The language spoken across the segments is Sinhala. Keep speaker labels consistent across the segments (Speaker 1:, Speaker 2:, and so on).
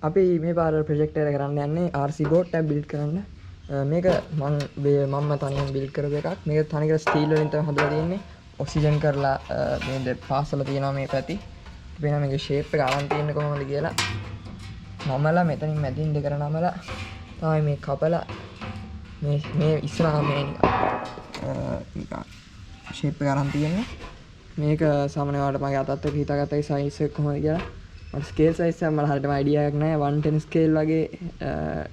Speaker 1: අපි මේ පාර ප්‍රොජෙක්ටර් එක කරන්න යන්නේ RC boat එක බිල්ඩ් කරන්න. මේක මම තනියෙන් බිල්ඩ් කරපු එකක්. මේක තනිකර ස්ටීල් වලින් තමයි හදලා තියෙන්නේ. ඔක්සිජන් කරලා මේ පාසල තියෙනවා මේ පැති. වෙන මේකේ ෂේප් එක අරන් තියෙන්නේ කොහොමද කියලා. නමලා මෙතනින් මැදින් දෙකර නමලා තමයි මේ කපලා මේ ඉස්සරහා මේ නිකන් ෂේප් එක අරන් තියෙන්නේ. මේක සාමාන්‍යයෙන් වලට මගේ අතත් එක්ක හිතාගත්තේ සයිස් එක කොහොමද කියලා. මට ස්කේල් සයිස් එක මම හරියටම අයිඩියා එකක් නැහැ. 110 ස්කේල් වගේ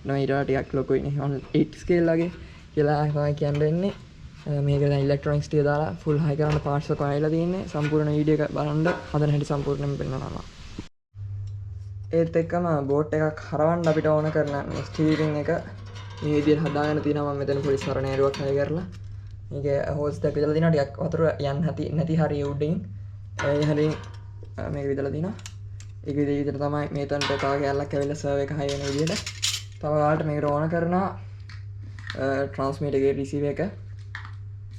Speaker 1: නෝ ඊට වඩා ටිකක් ලොකුයිනේ. 108 ස්කේල් වගේ කියලා තමයි කියන්න වෙන්නේ. මේක දැන් ඉලෙක්ට්‍රොනික්ස් ටික දාලා ෆුල් හයි කරන්න පාර්ට්ස් ඔක්කොම ඇවිල්ලා තියෙන්නේ. සම්පූර්ණ වීඩියෝ එක බලන්න හදන හැටි සම්පූර්ණයෙන්ම පෙන්නනවා. ඒත් එක්කම බෝට් එකක් හරවන්න අපිට ඕන කරන මේ ස්ටීරින් එක මේ විදිහට හදාගෙන තියෙනවා. මම මෙතන පොඩි සරණේරුවක් හයි කරලා මේක හෝස් දෙකක් විදලා දිනවා. ටිකක් වතුර යන්න නැති හරිය උඩින් ඒ හරිය මේක විදලා දිනවා. ඒක විදිහට තමයි මේතනට තව කැලලක් ඇවිල්ලා සර්වර් එක හයි වෙන විදිහට. තව ඔයාලට මේකට ඕන කරනවා ට්‍රාන්ස්මිටර් එකේ රිසීවර් එක.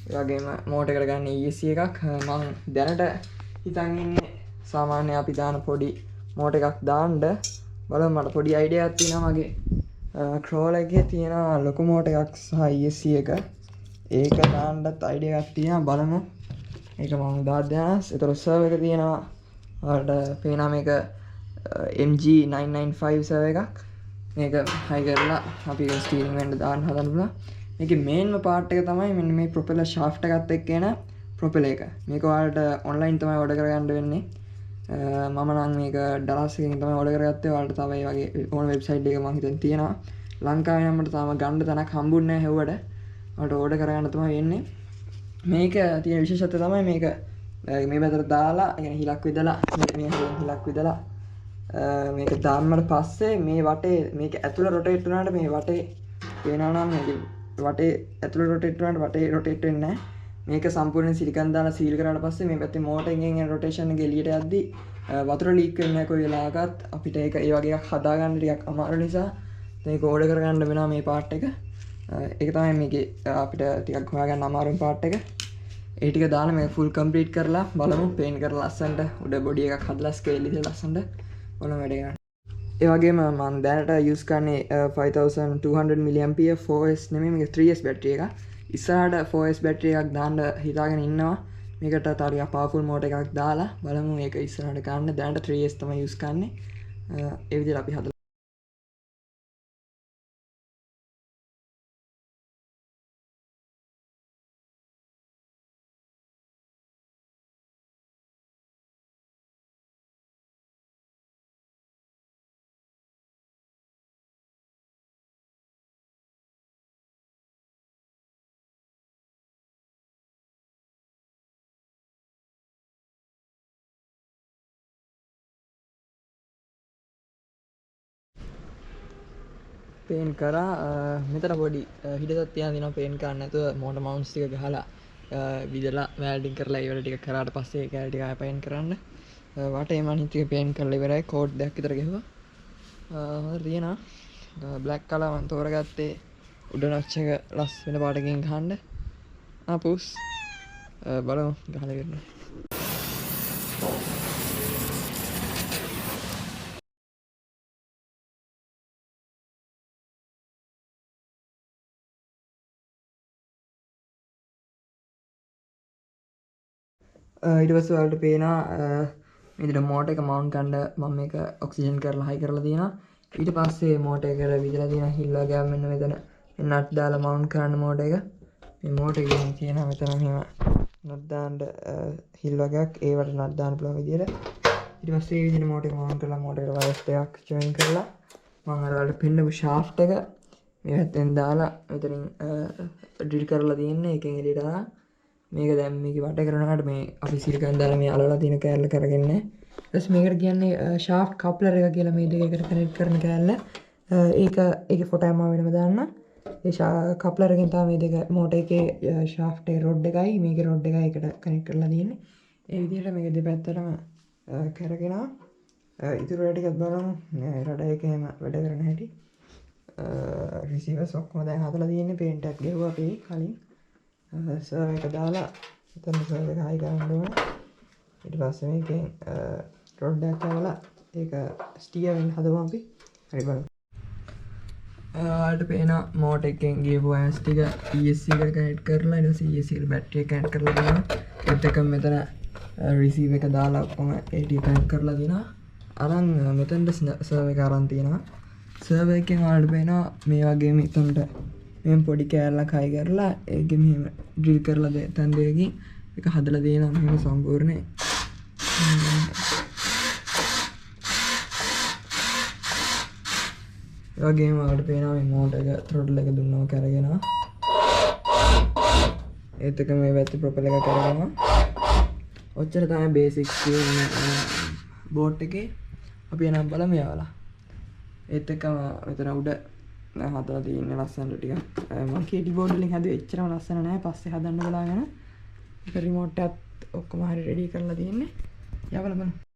Speaker 1: ඒ වගේම මෝටර් එකට ගන්න ESC එකක්. මම දැනට හිතන් ඉන්නේ සාමාන්‍ය අපි දාන පොඩි මෝටර් එකක් දාන්න බලමු. මට පොඩි අයිඩියා එකක් තියෙනවා මගේ ක්‍රෝලර් එකේ තියෙන ලොකු මෝටර් එකක් සහ ESC එක. ඒක දාන්නත් අයිඩියා එකක් තියෙනවා. බලමු. ඒක මම දාන්න යනවා. ඒතර සර්වර් එක තියෙනවා. ඔයාලට පේනවා මේක MG995 servo එකක්. මේක හයි කරලා අපි ස්ටීරින් වෙන්න දාන්න හදන්න පුළුවන්. මේකේ මේන්ම පාර්ට් එක තමයි මෙන්න මේ propeller shaft එකත් එක්ක එන propeller එක. මේක ඔයාලට ඔන්ලයින් තමයි ඕඩර් කරගන්න වෙන්නේ. මම නම් මේක ඩලාස් එකකින් තමයි ඕඩර් කරගත්තේ. ඔයාලට තව ඒ වගේ ඕන වෙබ්සයිට් එක මම හිතන් තියෙනවා. ලංකාවේ නම් මට තාම ගන්න තැනක් හම්බුන්නේ නැහැ හෙව්වට. ඔයාලට ඕඩර් කරගන්න තමයි වෙන්නේ. මේක තියෙන විශේෂත්වය තමයි මේක මේ පැත්තට දාලා يعني හිලක් විදලා මේ හිලක් විදලා මේක දාන්නට පස්සේ මේ වටේ මේක ඇතුළ රොටේට් වුණාට මේ වටේ වෙනවා නම් මේක වටේ ඇතුළ රොටේට් වුණාට වටේ රොටේට් වෙන්නේ නැහැ. මේක සම්පූර්ණයෙන් සිලිකන් දාලා සීල් කරාට පස්සේ මේ පැත්තේ මෝටර් එකෙන් එන රොටේෂන් එක එළියට යද්දි වතුර ලීක් වෙන්නේ නැහැ කොයි වෙලාවකත්. අපිට ඒක ඒ වගේ එකක් හදාගන්න ටිකක් අමාරු නිසා මේක ඕඩර් කරගන්න වෙනවා මේ පාර්ට් එක. ඒක තමයි මේකේ අපිට ටිකක් හොයාගන්න අමාරුම පාර්ට් එක. ඒ ටික දාලා මේක ෆුල් කම්ප්ලීට් කරලා බලමු. පේන්ට් කරලා ලස්සනට උඩ බොඩි එකක් හදලා ස්කේල් ඉදලා ලස්සනට බලමු වැඩ කරන්න. ඒ වගේම මම දැනට යූස් කරන්නේ 5200 mAh 4S නෙමෙයි මේක 3S බැටරි එකක්. ඉස්සරහට 4S බැටරි එකක් දාන්න හිතාගෙන ඉන්නවා. මේකට තව ටිකක් පවර්ෆුල් මෝටර් එකක් දාලා බලමු මේක ඉස්සරහට ගන්න. දැනට 3S තමයි යූස් කරන්නේ. ඒ විදිහට අපි හදලා පේන් කරා. මෙතන පොඩි හිඩසක් තියන දිනවා පේන් කරන්න නැතුව මෝටර් මවුන්ට්ස් ටික ගහලා විදලා වැල්ඩින් කරලා ඒ වල ටික කරාට පස්සේ ඒ කැල ටික ආය පේන් කරන්න. වටේ මම ටික පේන් කරලා ඉවරයි. කෝඩ් දෙකක් විතර ගෙහුවා. හොඳට තියෙනවා. බ්ලැක් කලර් මම තෝරගත්තේ උඩ නොච් එක ලස්සන පාටකින් ගහන්න. පුස් බලමු ගහලා ඉවරයි. ඊට පස්සේ ඔයාලට පේනවා මේ විදිහට මෝටර් එක මවුන්ට් කරන්න මම මේක ඔක්සිජන් කරලා හයි කරලා තියෙනවා. ඊට පස්සේ මෝටර් එකට විදලා තියෙන හිල් වගේ මෙන්න මෙතන නට් දාලා මවුන්ට් කරන්න මෝටර් එක. මේ මෝටර් එකෙන් තියෙනවා මෙතන මෙහෙම නට් දාන්න හිල් වගේක් ඒවට නට් දාන්න පුළුවන් විදිහට. ඊට පස්සේ මේ විදිහට මෝටර් එක මවුන්ට් කරලා මෝටර් එකට වයර්ස් දෙකක් ජොයින් කරලා මම අර වලට පෙන්නපු ෂාෆ්ට් එක මේ පැත්තෙන් දාලා මෙතනින් ඩ්‍රිල් කරලා තියෙන්නේ. එකෙන් එළියට ආවා. මේක දැන් මේක වට කරනකොට මේ අපි සිලිකන් දාලා මේ අලවලා තියෙන කෑල්ල කරගෙන ඊට මේකට කියන්නේ shaft coupler එක කියලා මේ දෙක එකට කනෙක්ට් කරන කෑල්ල. ඒකේ ෆොටෝ මම වෙනම දාන්න. ඒ coupler එකෙන් තමයි මේ දෙක මෝටර් එකේ shaft එකේ rod එකයි මේකේ rod එකයි එකට කනෙක්ට් කරලා තියෙන්නේ. ඒ විදිහට මේක දෙපැත්තටම කරගෙන ඉතුරු වැඩ ටිකත් බලමු. මේ රඩ එකේ හැම වැඩ කරන හැටි. රිසීවර්ස් ඔක්කොම දැන් හදලා තියෙන්නේ. පේන්ට් එකක් ගෙවුවා අපි කලින්. සර්වර් එක දාලා එතන සර්වර් එක හයි කරන්න ඕන. ඊට පස්සේ මේකෙන් රොඩ් එකක් ගාලා ඒක ස්ටියර් වෙන්න හදමු අපි. හරි බලමු. ඔයාලට පේනවා මෝටර් එකෙන් ගියපු වයර්ස් ටික ESC එකට කනෙක්ට් කරලා ඊට පස්සේ ESC එකට බැටරි එක කනෙක්ට් කරලා දෙනවා. ඒත් එක්කම මෙතන රිසීවර් එක දාලා ඔක්කොම AT කනෙක්ට් කරලා දෙනවා. අරන් මෙතනට සර්වර් එක අරන් තියෙනවා. සර්වර් එකෙන් ඔයාලට පේනවා මේ වගේ මෙතනට මෙම් පොඩි කෑල්ලක් හයි කරලා ඒකෙ මෙහෙම ඩ්‍රිල් කරලා තැන් දෙකකින් ඒක හදලා දෙනවා මෙහෙම සම්පූර්ණේ. ඒ වගේම ඔයාලට පේනවා මේ මෝටර් එක throttle එක දුන්නම කරගෙනවා. ඒත් එක මේ වැත්ත propeller එක කරගෙනවා. ඔච්චර තමයි බේසික් බෝට් එකේ. අපි එනම් බලමු යාවලා. ඒත් එක්කම මෙතන උඩ හදලා තියෙන ලස්සනට ටිකක් මම කීටි බෝඩ් වලින් හදුවේ එච්චරම ලස්සන නෑ. පස්සේ හදන්න බලාගෙන ඒක රිමෝට් එකත් ඔක්කොම හරි රෙඩි කරලා තියෙන්නේ. යාවලා බලමු.